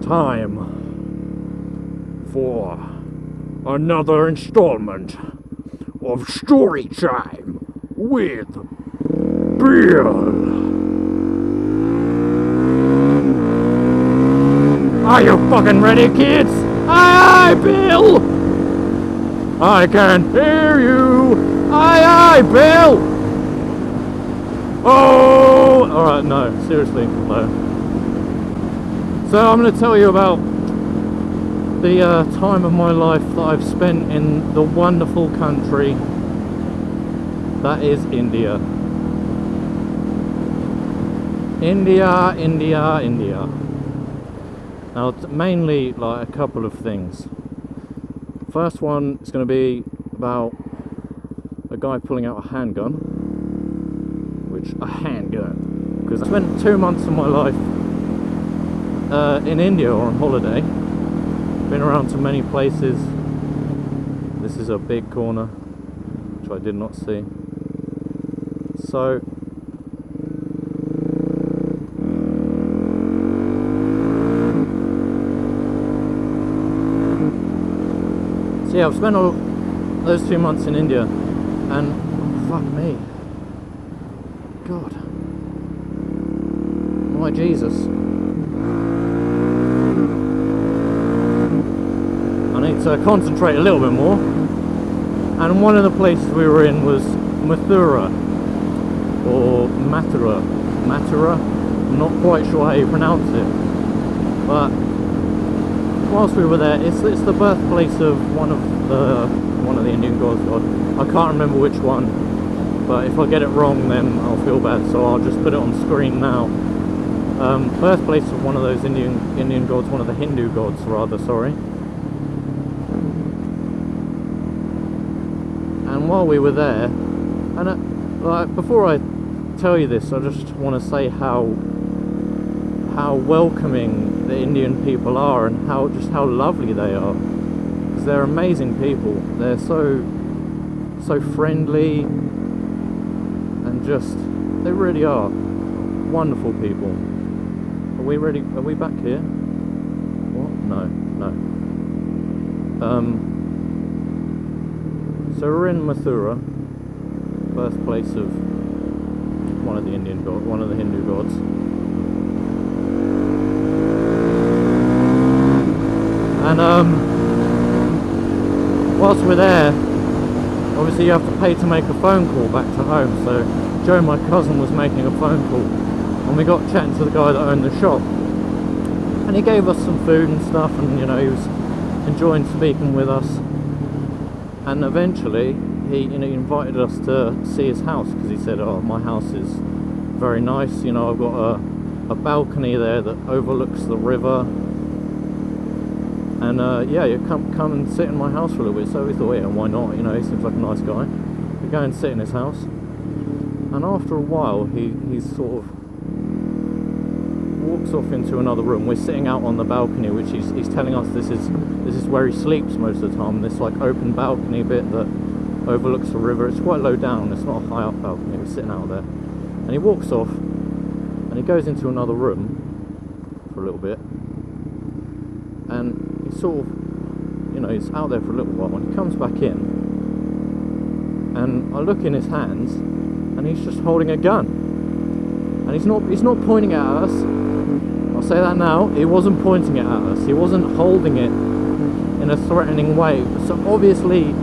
time for another installment of Story Time with Bill. Are you fucking ready, kids? Aye, aye, Bill! I can hear you! Aye, aye, Bill! Oh! Alright, no, seriously, no. So I'm going to tell you about the time of my life that I've spent in the wonderful country that is India. India, India, India. Now, mainly like a couple of things. First one is going to be about a guy pulling out a handgun, because I spent 2 months of my life in India on holiday. Been around to many places. This is a big corner, which I did not see. So yeah, I've spent all those 2 months in India, and fuck me, God, my Jesus, I need to concentrate a little bit more. And one of the places we were in was Mathura, or Mathura, I'm not quite sure how you pronounce it, but whilst we were there, it's the birthplace of one of the Indian gods. I can't remember which one, but if I get it wrong then I'll feel bad, so I'll just put it on screen now. Birthplace of one of those Indian gods, one of the Hindu gods rather, sorry. And while we were there, and like, before I tell you this, I just want to say how welcoming the Indian people are, and how lovely they are, because they're amazing people. They're so friendly, and they really are wonderful people. Are we ready? Are we back here? What? No. So we're in Mathura, birthplace of one of the Hindu gods. And whilst we're there, obviously you have to pay to make a phone call back to home. So Joe, my cousin, was making a phone call, and we got chatting to the guy that owned the shop, and he gave us some food and stuff, and he was enjoying speaking with us. And eventually he invited us to see his house, because he said, oh, my house is very nice, I've got a balcony there that overlooks the river. And yeah, you come and sit in my house for a little bit. So we thought, yeah, why not? He seems like a nice guy. We go and sit in his house, and after a while, he sort of walks off into another room. We're sitting out on the balcony, which he's telling us this is where he sleeps most of the time. This like open balcony bit that overlooks the river. It's quite low down. It's not a high up balcony. We're sitting out there, and he walks off, and he goes into another room for a little bit, and sort of, he's out there for a little while, and he comes back in, and I look in his hands, and he's just holding a gun, and he's not pointing it at us. I'll say that now, he wasn't pointing it at us, he wasn't holding it in a threatening way. So obviously,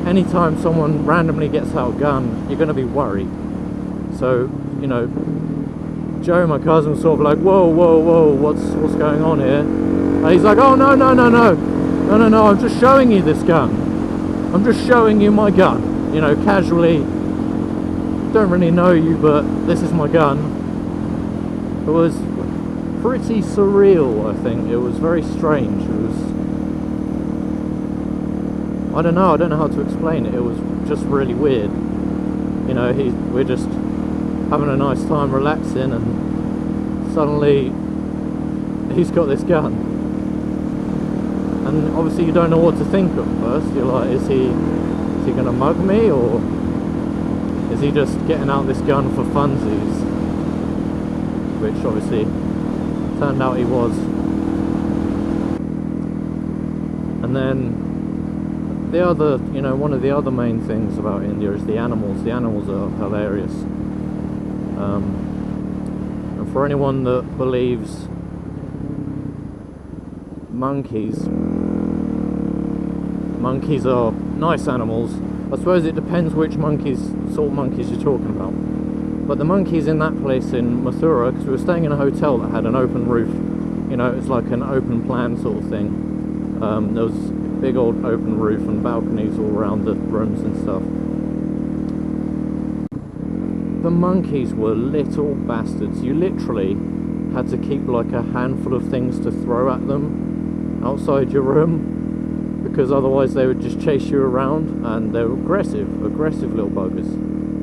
anytime someone randomly gets out a gun, you're going to be worried. So, Joe, my cousin, was sort of like, whoa, what's going on here? And he's like, oh, no, I'm just showing you this gun. I'm just showing you my gun. Casually, don't really know you, but this is my gun. It was pretty surreal, I think. It was very strange. It was, I don't know how to explain it. It was just really weird. We're just having a nice time relaxing, and suddenly he's got this gun. And obviously you don't know what to think at first. You're like, is he going to mug me, or is he just getting out this gun for funsies? Which obviously turned out he was. And then the other, you know, one of the other main things about India is the animals. The animals are hilarious. And for anyone that believes monkeys are nice animals, I suppose it depends which sort of monkeys you're talking about. But the monkeys in that place in Mathura, because we were staying in a hotel that had an open roof, you know, it's like an open plan sort of thing. There was a big old open roof and balconies all around the rooms and stuff. The monkeys were little bastards. You literally had to keep like a handful of things to throw at them outside your room, because otherwise they would just chase you around, and they were aggressive little buggers.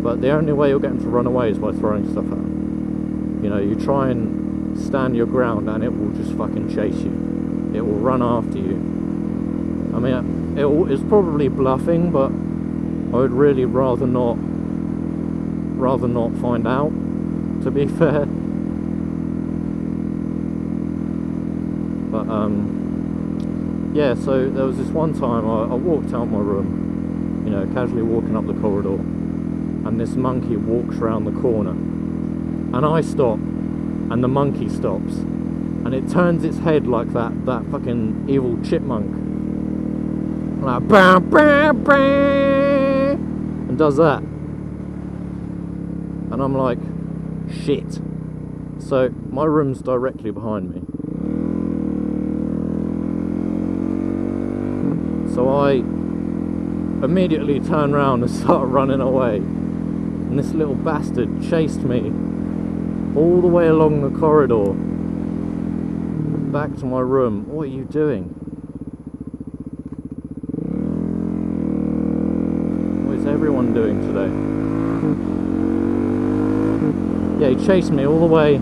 But the only way you'll get them to run away is by throwing stuff at them. You know, you try and stand your ground and it will just fucking chase you. It will run after you. I mean, it's probably bluffing, but I would really rather not find out, to be fair. But yeah, so there was this one time I walked out my room, you know, casually walking up the corridor, and this monkey walks around the corner, and I stop, and the monkey stops, and it turns its head like that fucking evil chipmunk, like bah, bah, bah, and does that, and I'm like, shit. So my room's directly behind me, so I immediately turn around and start running away. And this little bastard chased me all the way along the corridor back to my room. What are you doing? What is everyone doing today? Yeah, he chased me all the way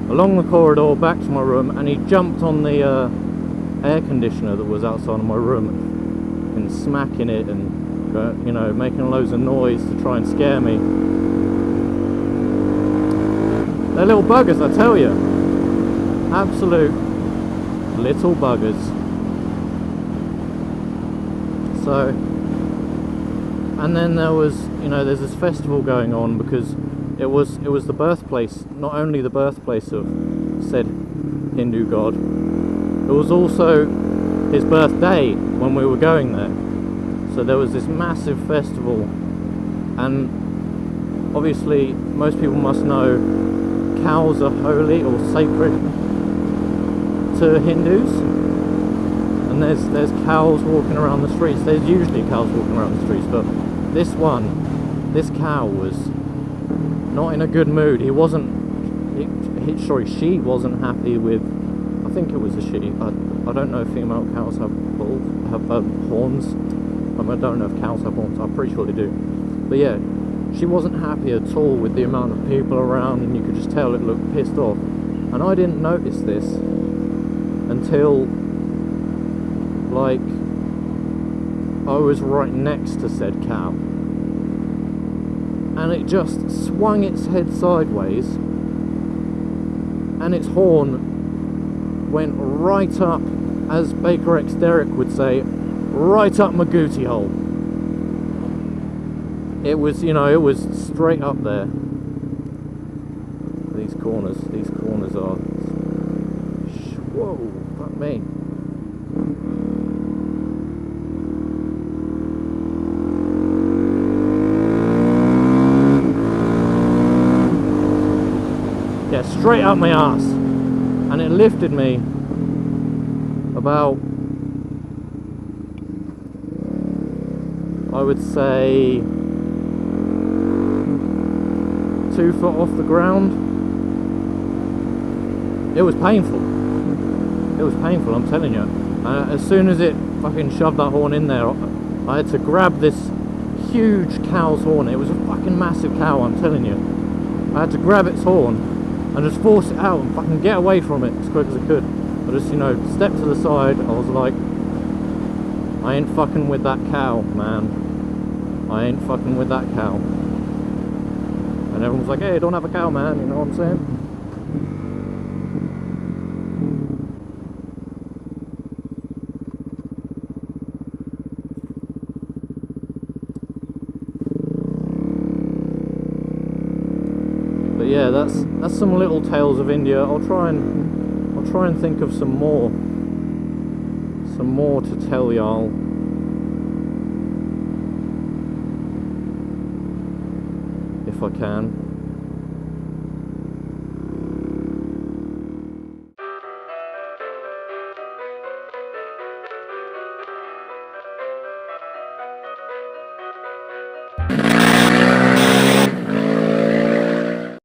along the corridor back to my room, and he jumped on the air conditioner that was outside of my room and smacking it and you know, making loads of noise to try and scare me. They're little buggers, I tell you. Absolute little buggers. So, and then there was, you know, there's this festival going on, because it was the birthplace, not only the birthplace of said Hindu god, it was also his birthday when we were going there. So there was this massive festival, and obviously most people must know cows are holy or sacred to Hindus, and there's cows walking around the streets. There's usually cows walking around the streets, but this cow was not in a good mood. She wasn't happy with, I think it was a she. I don't know if female cows have horns. I don't know if cows have horns, I'm pretty sure they do. But yeah, she wasn't happy at all with the amount of people around, and you could just tell it looked pissed off. And I didn't notice this until, like, I was right next to said cow. And it just swung its head sideways, and its horn went right up, as Baker X Derrick would say, right up my gooty hole. It was, you know, it was straight up there. These corners are, whoa, fuck me. Yeah, straight up my ass. And it lifted me about, I would say, 2 foot off the ground. It was painful. It was painful, I'm telling you. As soon as it fucking shoved that horn in there, I had to grab this huge cow's horn. It was a fucking massive cow, I'm telling you. I had to grab its horn and just force it out and fucking get away from it as quick as I could. I just, you know, stepped to the side. I was like, I ain't fucking with that cow, man. I ain't fucking with that cow. And everyone was like, hey, don't have a cow, man, you know what I'm saying? yeah, that's some little tales of India. I'll try and think of some more to tell y'all. If I can.